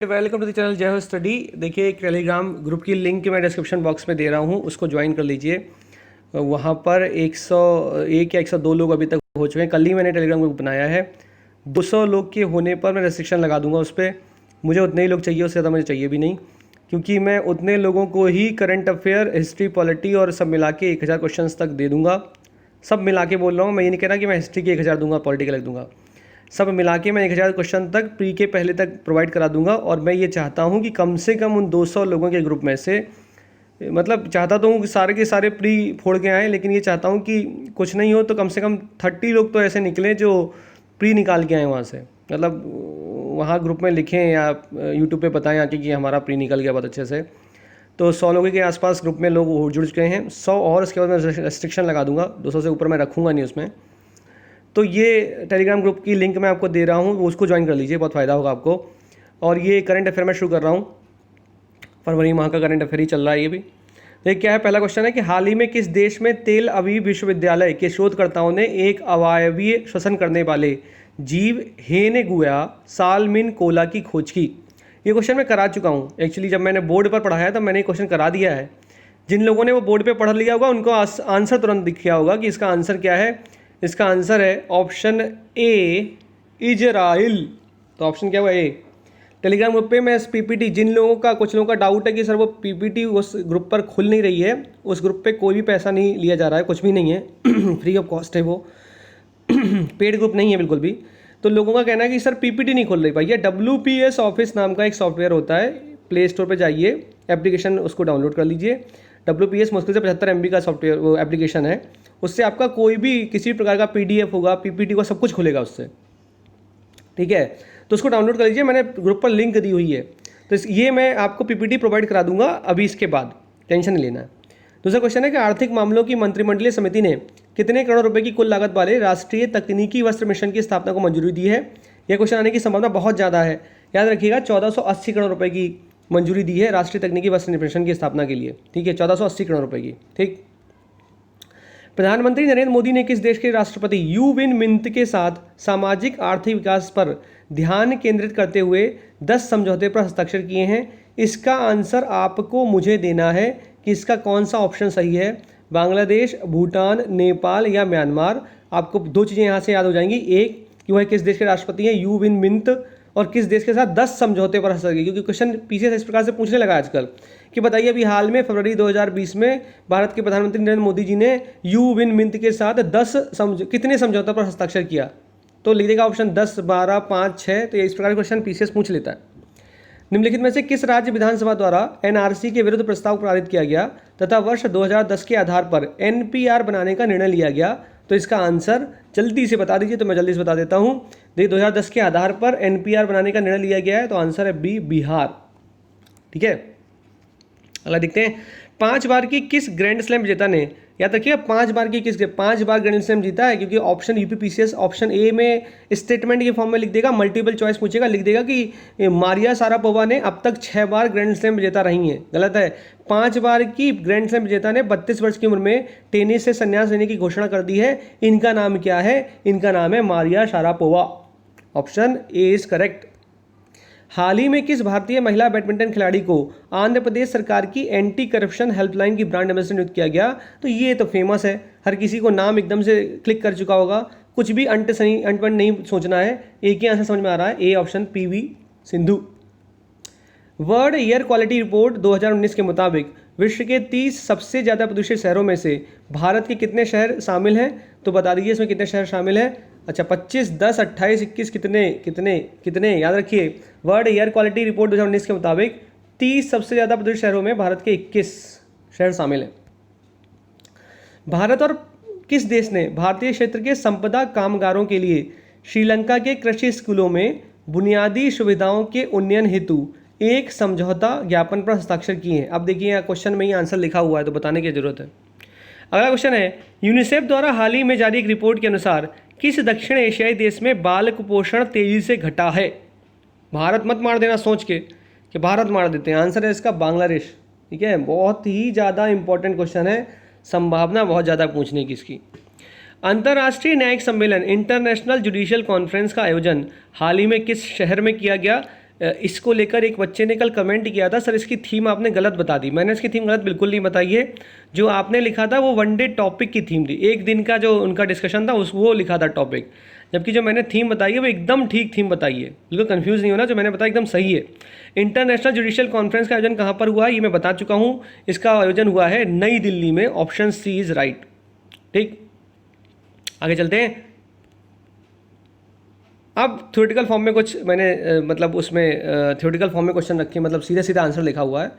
Welcome to the channel जय हो study. देखिए, एक टेलीग्राम ग्रुप की लिंक मैं डिस्क्रिप्शन बॉक्स में दे रहा हूँ, उसको ज्वाइन कर लीजिए। वहाँ पर 101 या 102 लोग अभी तक हो चुके हैं। कल ही मैंने टेलीग्राम ग्रुप बनाया है। 200 लोग के होने पर मैं रेस्ट्रिक्शन लगा दूंगा उस पर। मुझे उतने ही लोग चाहिए, उससे ज़्यादा मुझे चाहिए भी नहीं, क्योंकि मैं उतने लोगों को ही करंट अफेयर, हिस्ट्री, पॉलिटी और सब मिला के 1000 क्वेश्चन तक दे दूँगा। सब मिला के बोल रहा हूँ, मैं ये नहीं कह रहा कि मैं हिस्ट्री के 1000 दूंगा, पॉलिटी के अलग दूंगा। सब मिला के मैं 1000 क्वेश्चन तक प्री के पहले तक प्रोवाइड करा दूंगा। और मैं ये चाहता हूँ कि कम से कम उन 200 लोगों के ग्रुप में से, मतलब चाहता तो हूँ कि सारे के सारे प्री फोड़ के आएँ, लेकिन ये चाहता हूँ कि कुछ नहीं हो तो कम से कम 30 लोग तो ऐसे निकलें जो प्री निकाल के आएँ वहाँ से। मतलब वहाँ ग्रुप में लिखें या यूट्यूब पे बताएं आके कि हमारा प्री निकल गया बहुत अच्छे से। तो 100 लोगों के आसपास ग्रुप में लोग जुड़ चुके हैं, 100 और उसके बाद मैं रेस्ट्रिक्शन लगा दूंगा, 200 से ऊपर मैं रखूँगा नहीं उसमें। तो ये टेलीग्राम ग्रुप की लिंक मैं आपको दे रहा हूँ, उसको ज्वाइन कर लीजिए, बहुत फ़ायदा होगा आपको। और ये करंट अफेयर मैं शुरू कर रहा हूँ, फरवरी माह का करंट अफेयर ही चल रहा है ये भी। ये क्या है, पहला क्वेश्चन है कि हाल ही में किस देश में तेल अवीव विश्वविद्यालय के शोधकर्ताओं ने एक अवायवीय श्वसन करने वाले जीव हेनेगुआ सालमिन कोला की खोज की। ये क्वेश्चन मैं करा चुका हूँ एक्चुअली, जब मैंने बोर्ड पर पढ़ाया तब मैंने ये क्वेश्चन करा दिया है। जिन लोगों ने वो बोर्ड पे पढ़ लिया होगा उनको आंसर तुरंत दिख गया होगा कि इसका आंसर क्या है। इसका आंसर है ऑप्शन ए, इजराइल। तो ऑप्शन क्या हुआ, ए। टेलीग्राम ग्रुप पे मैं इस पीपीटी, जिन लोगों का, कुछ लोगों का डाउट है कि सर वो पीपीटी उस ग्रुप पर खुल नहीं रही है, उस ग्रुप पे कोई भी पैसा नहीं लिया जा रहा है, कुछ भी नहीं है फ्री ऑफ कॉस्ट है वो पेड ग्रुप नहीं है बिल्कुल भी। तो लोगों का कहना है कि सर पीपीटी नहीं खुल रही। भैया WPS ऑफिस नाम का एक सॉफ्टवेयर होता है, प्ले स्टोर पर जाइए, एप्लीकेशन उसको डाउनलोड कर लीजिए। WPS मुश्किल से 75 MB का सॉफ्टवेयर, वो एप्लीकेशन है। उससे आपका कोई भी किसी प्रकार का PDF होगा, PPT होगा, सब कुछ खुलेगा उससे, ठीक है। तो उसको डाउनलोड कर लीजिए, मैंने ग्रुप पर लिंक दी हुई है। तो ये मैं आपको PPT प्रोवाइड करा दूंगा अभी इसके बाद, टेंशन नहीं लेना है। दूसरा क्वेश्चन है कि आर्थिक मामलों की मंत्रिमंडलीय समिति ने कितने करोड़ रुपए की कुल लागत वाले राष्ट्रीय तकनीकी वस्त्र मिशन की स्थापना को मंजूरी दी है। यह क्वेश्चन आने की संभावना बहुत ज़्यादा है, याद रखिएगा। 1480 करोड़ रुपए की मंजूरी दी है राष्ट्रीय तकनीकी वस्त्र मिशन की स्थापना के लिए, ठीक है, 1480 करोड़ रुपए की, ठीक। प्रधानमंत्री नरेंद्र मोदी ने किस देश के राष्ट्रपति यू विन मिंत के साथ सामाजिक आर्थिक विकास पर ध्यान केंद्रित करते हुए 10 समझौते पर हस्ताक्षर किए हैं। इसका आंसर आपको मुझे देना है कि इसका कौन सा ऑप्शन सही है। बांग्लादेश, भूटान, नेपाल या म्यांमार। आपको 2 चीज़ें यहाँ से याद हो जाएंगी, एक कि वह किस देश के राष्ट्रपति हैं यू विन मिंत, और किस देश के साथ 10 समझौते पर हस्ताक्षर किए। क्योंकि क्वेश्चन पीसीएस इस प्रकार से पूछने लगा आजकल कि बताइए अभी हाल में फरवरी 2020 में भारत के प्रधानमंत्री नरेंद्र मोदी जी ने यू विन मिंत के साथ कितने समझौतों पर हस्ताक्षर किया। तो लिख देगा ऑप्शन 10, 12, 5, 6। तो इस प्रकार क्वेश्चन पीसीएस पूछ लेता है। निम्नलिखित में से किस राज्य विधानसभा द्वारा NRC के विरुद्ध प्रस्ताव पारित किया गया तथा वर्ष 2010 के आधार पर NPR बनाने का निर्णय लिया गया। तो इसका आंसर जल्दी से बता दीजिए, तो मैं जल्दी से बता देता हूँ। देखिए, 2010 के आधार पर NPR बनाने का निर्णय लिया गया है, तो आंसर है बी, बिहार, ठीक है। अगला देखते हैं, 5 बार की किस ग्रैंड स्लैम विजेता ने, याद रखिए 5 बार की किस, 5 बार ग्रैंड स्लैम जीता है। क्योंकि ऑप्शन यूपीपीसीएस ऑप्शन ए में स्टेटमेंट के फॉर्म में लिख देगा, मल्टीपल चॉइस पूछेगा, लिख देगा कि मारिया शारापोवा ने अब तक 6 बार ग्रैंड स्लैम विजेता रही हैं। गलत है। 5 बार की ग्रैंड स्लैम विजेता ने 32 वर्ष की उम्र में टेनिस से संन्यास लेने की घोषणा कर दी है। इनका नाम क्या है? इनका नाम है Maria Sharapova. Option A is correct. हाल ही में किस भारतीय महिला बैडमिंटन खिलाड़ी को आंध्र प्रदेश सरकार की एंटी करप्शन हेल्पलाइन की ब्रांड एम्बेसडर नियुक्त किया गया? तो ये तो फेमस है, हर किसी को नाम एकदम से क्लिक कर चुका होगा, कुछ भी अंट नहीं सोचना है, एक ही आंसर समझ में आ रहा है, A option PV Sindhu. World air quality report 2019 के मुताबिक विश्व के 30 सबसे ज़्यादा प्रदूषित शहरों में से भारत के कितने शहर शामिल हैं? तो बता दीजिए इसमें कितने शहर शामिल हैं। अच्छा, 25, 10, 28, 21, कितने कितने कितने याद रखिए। वर्ल्ड एयर क्वालिटी रिपोर्ट 2019 के मुताबिक 30 सबसे ज़्यादा प्रदूषित शहरों में भारत के 21 शहर शामिल हैं। भारत और किस देश ने भारतीय क्षेत्र के संपदा कामगारों के लिए श्रीलंका के कृषि स्कूलों में बुनियादी सुविधाओं के उन्नयन हेतु एक समझौता ज्ञापन पर हस्ताक्षर किए हैं? अब देखिए यहाँ क्वेश्चन में ही आंसर लिखा हुआ है, तो बताने की जरूरत है। अगला क्वेश्चन है, यूनिसेफ द्वारा हाल ही में जारी एक रिपोर्ट के अनुसार किस दक्षिण एशियाई देश में बाल कुपोषण तेजी से घटा है? भारत मत मार देना सोच के कि भारत मार देते हैं, आंसर है इसका बांग्लादेश, ठीक है। बहुत ही ज़्यादा इंपॉर्टेंट क्वेश्चन है, संभावना बहुत ज़्यादा पूछने की इसकी। अंतर्राष्ट्रीय न्यायिक सम्मेलन इंटरनेशनल जुडिशियल कॉन्फ्रेंस का आयोजन हाल ही में किस शहर में किया गया? इसको लेकर एक बच्चे ने कल कमेंट किया था, सर इसकी थीम आपने गलत बता दी। मैंने इसकी थीम गलत बिल्कुल नहीं बताई है। जो आपने लिखा था वो वन डे टॉपिक की थीम थी, एक दिन का जो उनका डिस्कशन था वो लिखा था टॉपिक, जबकि जो मैंने थीम बताई है वो एकदम ठीक थीम बताई है। बिल्कुल कंफ्यूज नहीं होना, जो मैंने बताया एकदम सही है। इंटरनेशनल जुडिशियल कॉन्फ्रेंस का आयोजन कहाँ पर हुआ है ये मैं बता चुका हूँ। इसका आयोजन हुआ है नई दिल्ली में। Option C is right. ठीक, आगे चलते हैं। अब थ्योरेटिकल फॉर्म में कुछ मैंने मतलब उसमें थ्योरेटिकल फॉर्म में क्वेश्चन रखे, मतलब सीधा सीधा आंसर लिखा हुआ है।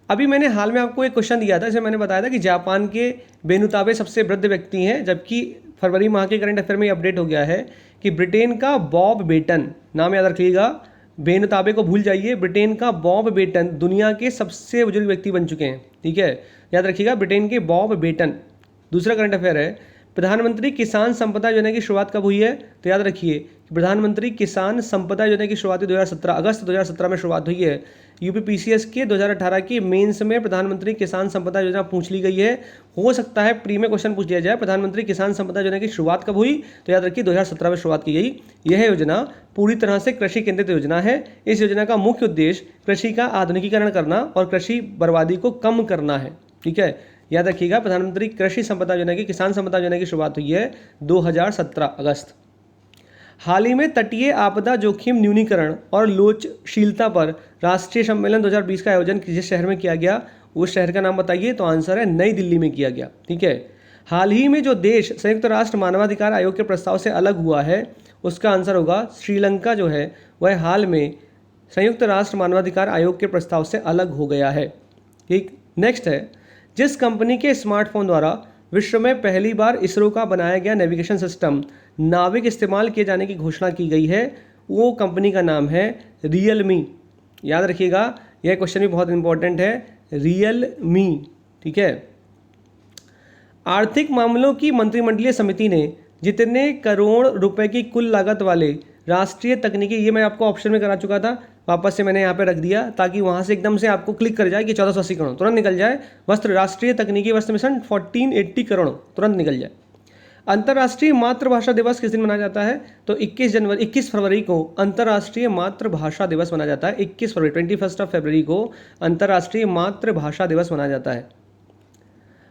अभी मैंने हाल में आपको एक क्वेश्चन दिया था, जैसे मैंने बताया था कि जापान के बेनुताबे सबसे वृद्ध व्यक्ति हैं, जबकि फरवरी माह के करंट अफेयर में अपडेट हो गया है कि ब्रिटेन का बॉब बेटन, नाम याद रखिएगा, बेनुताबे को भूल जाइए, ब्रिटेन का बॉब बेटन दुनिया के सबसे बुजुर्ग व्यक्ति बन चुके हैं। ठीक है, याद रखिएगा, ब्रिटेन के बॉब बेटन। दूसरा करंट अफेयर है, प्रधानमंत्री किसान संपदा योजना की शुरुआत कब हुई है? तो याद रखिए कि प्रधानमंत्री किसान संपदा योजना की शुरुआत 2017 अगस्त 2017 में शुरुआत हुई है। यूपीपीसीएस के 2018 के मेंस में प्रधानमंत्री किसान संपदा योजना पूछ ली गई है। हो सकता है प्री में क्वेश्चन पूछ दिया जाए, प्रधानमंत्री किसान संपदा योजना की शुरुआत कब हुई? तो याद रखिए 2017 में शुरुआत की गई। यह योजना पूरी तरह से कृषि केंद्रित योजना है। इस योजना का मुख्य उद्देश्य कृषि का आधुनिकीकरण करना और कृषि बर्बादी को कम करना है। ठीक है, याद रखिएगा, प्रधानमंत्री कृषि संपदा योजना की किसान संपदा योजना की शुरुआत हुई है 2017 अगस्त। हाल ही में तटीय आपदा जोखिम न्यूनीकरण और लोचशीलता पर राष्ट्रीय सम्मेलन 2020 का आयोजन जिस शहर में किया गया, उस शहर का नाम बताइए। तो आंसर है नई दिल्ली में किया गया। ठीक है, हाल ही में जो देश संयुक्त राष्ट्र मानवाधिकार आयोग के प्रस्ताव से अलग हुआ है, उसका आंसर होगा श्रीलंका। जो है वह हाल में संयुक्त राष्ट्र मानवाधिकार आयोग के प्रस्ताव से अलग हो गया है। ठीक, नेक्स्ट है, जिस कंपनी के स्मार्टफोन द्वारा विश्व में पहली बार इसरो का बनाया गया नेविगेशन सिस्टम नाविक इस्तेमाल किए जाने की घोषणा की गई है, वो कंपनी का नाम है रियलमी। याद रखिएगा, यह क्वेश्चन भी बहुत इंपॉर्टेंट है, रियलमी। ठीक है, आर्थिक मामलों की मंत्रिमंडलीय समिति ने जितने करोड़ रुपए की कुल लागत वाले राष्ट्रीय तकनीकी, ये मैं आपको ऑप्शन में करा चुका था, वापस से मैंने यहाँ पे रख दिया ताकि वहाँ से एकदम से आपको क्लिक कर जाए कि 1480 करोड़ तुरंत निकल जाए। वस्त्र राष्ट्रीय तकनीकी वस्त्र मिशन 1480 करोड़ तुरंत निकल जाए। अंतर्राष्ट्रीय मातृभाषा दिवस किस दिन मनाया जाता है? तो 21 फरवरी को अंतर्राष्ट्रीय मातृभाषा दिवस मनाया जाता है। 21 फरवरी 21 फरवरी को अंतर्राष्ट्रीय मातृभाषा दिवस मनाया जाता है।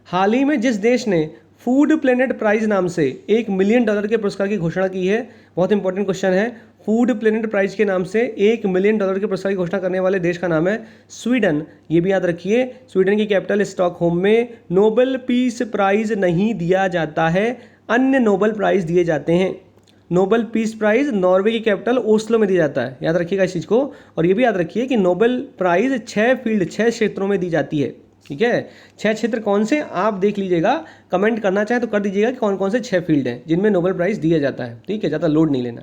हाल ही में जिस देश ने फूड प्लेनेट प्राइज नाम से $1 मिलियन के पुरस्कार की घोषणा की है, बहुत इंपॉर्टेंट क्वेश्चन है, फूड प्लेनेट प्राइज के नाम से $1 मिलियन के पुरस्कार की घोषणा करने वाले देश का नाम है स्वीडन। ये भी याद रखिए, स्वीडन की कैपिटल स्टॉकहोम में नोबेल पीस प्राइज नहीं दिया जाता है, अन्य नोबेल प्राइज दिए जाते हैं। नोबेल पीस प्राइज नॉर्वे की कैपिटल ओस्लो में दिया जाता है, याद रखिएगा इस चीज़ को। और ये भी याद रखिए कि नोबेल प्राइज 6 क्षेत्रों में दी जाती है। ठीक है, 6 क्षेत्र कौन से आप देख लीजिएगा, कमेंट करना चाहे तो कर दीजिएगा कि कौन कौन से 6 फील्ड हैं जिनमें नोबेल प्राइज दिया जाता है। ठीक है, ज़्यादा लोड नहीं लेना।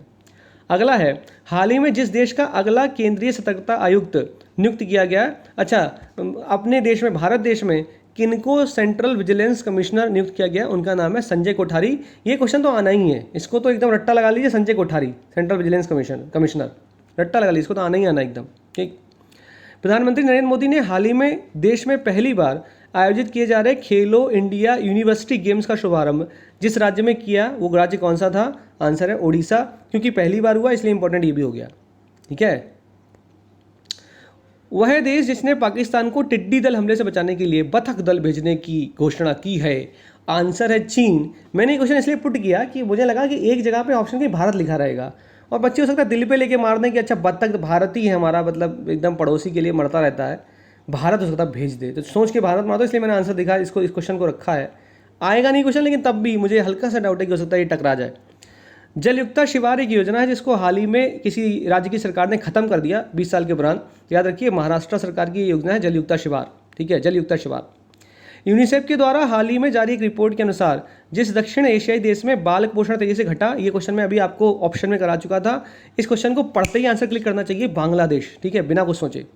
अगला है, हाल ही में जिस देश का अगला केंद्रीय सतर्कता आयुक्त नियुक्त किया गया, अच्छा अपने देश में, भारत देश में किनको सेंट्रल विजिलेंस कमिश्नर नियुक्त किया गया, उनका नाम है संजय कोठारी। ये क्वेश्चन तो आना ही है, इसको तो एकदम रट्टा लगा लीजिए, Sanjay Kothari central vigilance commissioner, रट्टा लगा लीजिए, इसको तो आना ही आना एकदम। ठीक, प्रधानमंत्री नरेंद्र मोदी ने हाल ही में देश में पहली बार आयोजित किए जा रहे खेलो इंडिया यूनिवर्सिटी गेम्स का शुभारंभ जिस राज्य में किया, वो राज्य कौन सा था? आंसर है ओडिशा, क्योंकि पहली बार हुआ इसलिए इंपॉर्टेंट ये भी हो गया। ठीक है, वह देश जिसने पाकिस्तान को टिड्डी दल हमले से बचाने के लिए बतख दल भेजने की घोषणा की है, आंसर है चीन। मैंने ये क्वेश्चन इसलिए पुट किया कि मुझे लगा कि एक जगह पे ऑप्शन की भारत लिखा रहेगा और बच्चे हो सकता है दिल पे लेके मार दें कि अच्छा बतख भारत ही है हमारा, मतलब एकदम पड़ोसी के लिए मरता रहता है, भारत हो सकता है भेज दे, तो सोच के भारत मार दो, इसलिए मैंने आंसर दिखा, इसको इस क्वेश्चन को रखा है। आएगा नहीं क्वेश्चन, लेकिन तब भी मुझे हल्का सा डाउट है कि हो सकता है ये टकरा जाए। जलयुक्ता शिवार एक योजना है जिसको हाल ही में किसी राज्य की सरकार ने खत्म कर दिया 20 साल के उपरांत। याद रखिए, महाराष्ट्र सरकार की योजना है जलयुक्ता शिवार। ठीक है, जलयुक्ता शिवार। यूनिसेफ के द्वारा हाल ही में जारी एक रिपोर्ट के अनुसार जिस दक्षिण एशियाई देश में बाल कुपोषण तेजी से घटा, ये क्वेश्चन मैं अभी आपको ऑप्शन में करा चुका था, इस क्वेश्चन को पढ़ते ही आंसर क्लिक करना चाहिए, बांग्लादेश। ठीक है, बिना कुछ सोचे।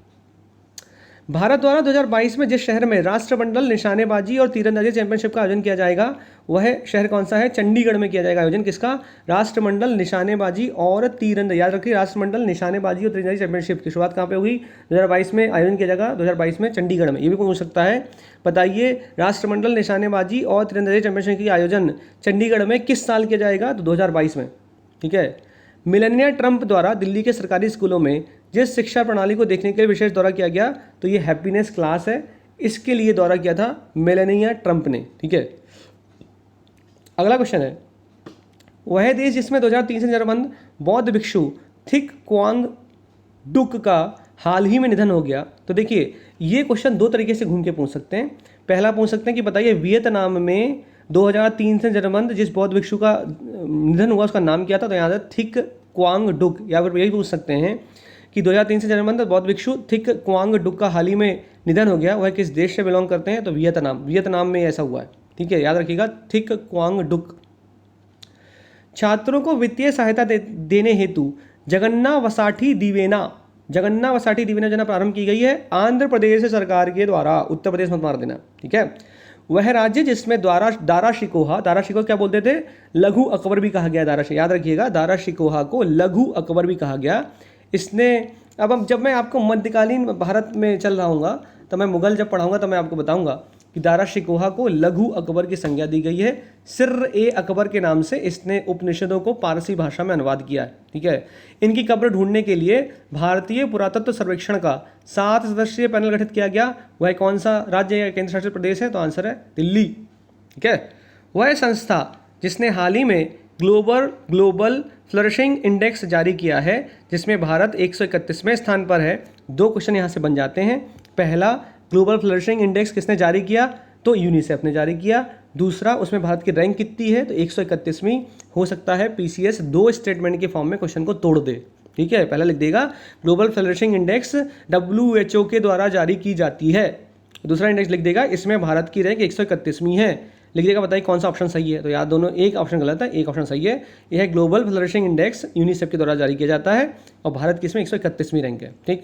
भारत द्वारा 2022 में जिस शहर में राष्ट्रमंडल निशानेबाजी और तीरंदाजी चैंपियनशिप का आयोजन किया जाएगा, वह शहर कौन सा है? चंडीगढ़ में किया जाएगा आयोजन। किसका? राष्ट्रमंडल निशानेबाजी और तीरंदाजी। याद रखिए, राष्ट्रमंडल निशानेबाजी और तीरंदाजी चैंपियनशिप की शुरुआत कहाँ पे हुई? 2022 में आयोजन किया जाएगा, 2022 में चंडीगढ़ में। ये भी पूछ सकता है, बताइए राष्ट्रमंडल निशानेबाजी और तीरंदाजी चैंपियनशिप की आयोजन चंडीगढ़ में किस साल किया जाएगा? तो 2022 में। ठीक है, मिलेनिया ट्रंप द्वारा दिल्ली के सरकारी स्कूलों में जिस शिक्षा प्रणाली को देखने के लिए विशेष दौरा किया गया, तो ये हैप्पीनेस क्लास है, इसके लिए दौरा किया था मेलानिया ट्रंप ने। ठीक है, अगला क्वेश्चन है, वह देश जिसमें 2003 से नजरबंद बौद्ध भिक्षु थिक क्वांग डुक का हाल ही में निधन हो गया। तो देखिए, ये क्वेश्चन दो तरीके से घूम के पूछ सकते हैं। पहला पूछ सकते हैं कि बताइए वियतनाम में 2003 से नजरबंद जिस बौद्ध भिक्षु का निधन हुआ उसका नाम क्या था, तो यहाँ से थिक क्वांग डुक, या फिर यही पूछ सकते हैं कि 2003 से जन्मबंद बौद्ध भिक्षु थिक क्वांग डुक का हाल ही में निधन हो गया, वह किस देश से बिलोंग करते हैं, तो वियतनाम में ऐसा हुआ है। ठीक है, याद रखिएगा, थिक क्वांग डुक। छात्रों को वित्तीय सहायता देने हेतु जगन्ना वसाठी दिवेना योजना प्रारंभ की गई है आंध्र प्रदेश सरकार के द्वारा। उत्तर प्रदेश मत मार देना। ठीक है, वह राज्य जिसमें दारा शिकोहा क्या बोलते थे, लघु अकबर भी कहा गया। याद रखिएगा, दारा शिकोहा को लघु अकबर भी कहा गया। इसने अब जब मैं आपको मध्यकालीन भारत में चल रहा हूँगा, तो मैं मुगल जब पढ़ाऊंगा तो मैं आपको बताऊंगा कि दारा शिकोहा को लघु अकबर की संज्ञा दी गई है। सिर्र ए अकबर के नाम से इसने उपनिषदों को पारसी भाषा में अनुवाद किया है। ठीक है, इनकी कब्र ढूंढने के लिए भारतीय पुरातत्व सर्वेक्षण का 7 सदस्यीय पैनल गठित किया गया। वह कौन सा राज्य या केंद्र शासित प्रदेश है, तो आंसर है दिल्ली। ठीक है, वह संस्था जिसने हाल ही में ग्लोबल फ्लरिशिंग इंडेक्स जारी किया है, जिसमें भारत 131वें स्थान पर है। दो क्वेश्चन यहाँ से बन जाते हैं। पहला, ग्लोबल फ्लरिशिंग इंडेक्स किसने जारी किया, तो यूनिसेफ ने जारी किया। दूसरा, उसमें भारत की रैंक कितनी है, तो 131वीं। हो सकता है पीसीएस दो स्टेटमेंट के फॉर्म में क्वेश्चन को तोड़ दे। ठीक है, पहला लिख देगा ग्लोबल फ्लरिशिंग इंडेक्स WHO के द्वारा जारी की जाती है। दूसरा इंडेक्स लिख देगा इसमें भारत की रैंक 131वीं है। लिख देगा, बताइए कौन सा ऑप्शन सही है, तो यार दोनों, एक ऑप्शन गलत है, एक ऑप्शन सही है। यह ग्लोबल फ्लरिशिंग इंडेक्स यूनिसेफ के द्वारा जारी किया जाता है और भारत की इसमें 131वीं रैंक है। ठीक,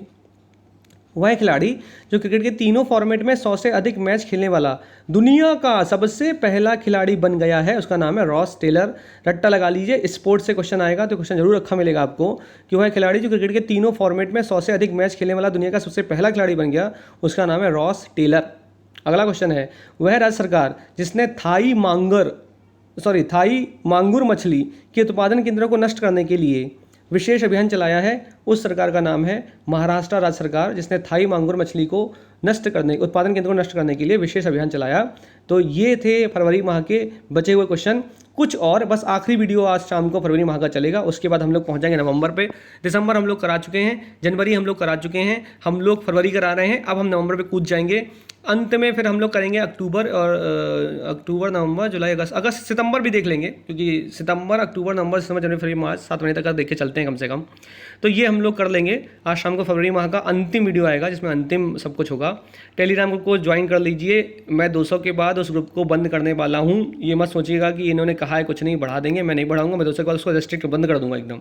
वह खिलाड़ी जो क्रिकेट के तीनों फॉर्मेट में 100 से अधिक मैच खेलने वाला दुनिया का सबसे पहला खिलाड़ी बन गया है, उसका नाम है रॉस टेलर। रट्टा लगा लीजिए, स्पोर्ट्स से क्वेश्चन आएगा तो क्वेश्चन जरूर रखा मिलेगा आपको कि वह खिलाड़ी जो क्रिकेट के तीनों फॉर्मेट में 100 से अधिक मैच खेलने वाला दुनिया का सबसे पहला खिलाड़ी बन गया, उसका नाम है रॉस टेलर। अगला क्वेश्चन है, वह राज्य सरकार जिसने थाई मांगुर मछली के उत्पादन केंद्रों को नष्ट करने के लिए विशेष अभियान चलाया है, उस सरकार का नाम है महाराष्ट्र राज्य सरकार, जिसने थाई मांगुर मछली को उत्पादन केंद्र को नष्ट करने के लिए विशेष अभियान चलाया। तो ये थे फरवरी माह के बचे हुए क्वेश्चन। कुछ और बस आखिरी वीडियो आज शाम को फरवरी माह का चलेगा, उसके बाद हम लोग पहुंच जाएंगे नवंबर पे। दिसंबर हम लोग करा चुके हैं, जनवरी हम लोग करा चुके हैं, हम लोग फरवरी करा रहे हैं, अब हम नवंबर पे कूद जाएंगे। अंत में फिर हम लोग करेंगे अक्टूबर, नवंबर, जुलाई, अगस्त, सितंबर भी देख लेंगे, क्योंकि सितंबर, अक्टूबर, नवंबर, दिसंबर, जनवरी, फरवरी, मार्च 7 महीने तक देख के चलते हैं कम से कम। तो ये हम लोग कर लेंगे। आज शाम को फरवरी माह का अंतिम वीडियो आएगा, जिसमें अंतिम सब कुछ होगा। टेलीग्राम ग्रुप को ज्वाइन कर लीजिए। मैं 200 के बाद उस ग्रुप को बंद करने वाला हूँ। ये मत सोचिएगा कि इन्होंने कहा है कुछ नहीं बढ़ा देंगे, मैं नहीं बढ़ाऊंगा। मैं 200 के बाद उसको रेस्ट्रिक्ट बंद कर दूंगा एकदम।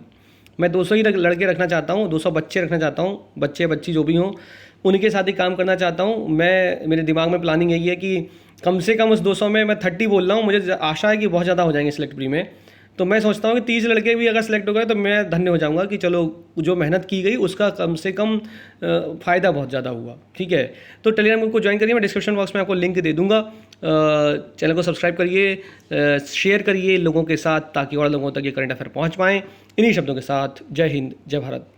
मैं 200 ही लड़के रखना चाहता हूँ, 200 बच्चे रखना चाहता हूँ, बच्चे बच्ची जो भी हों उनके साथ ही काम करना चाहता हूँ। मेरे दिमाग में प्लानिंग यही है कि कम से कम उस 200 में, मैं 30 बोल रहा हूँ, मुझे आशा है कि बहुत ज़्यादा हो जाएंगे सिलेक्ट प्री में। तो मैं सोचता हूँ कि 30 लड़के भी अगर सिलेक्ट हो गए तो मैं धन्य हो जाऊँगा कि चलो जो मेहनत की गई उसका कम से कम फ़ायदा बहुत ज़्यादा हुआ। ठीक है, तो टेलीग्राम ग्रुप को ज्वाइन करिए, मैं डिस्क्रिप्शन बॉक्स में आपको लिंक दे दूँगा। चैनल को सब्सक्राइब करिए, शेयर करिए लोगों के साथ, ताकि और लोगों तक ये करंट अफेयर पहुँच पाएँ। इन्हीं शब्दों के साथ जय हिंद, जय भारत।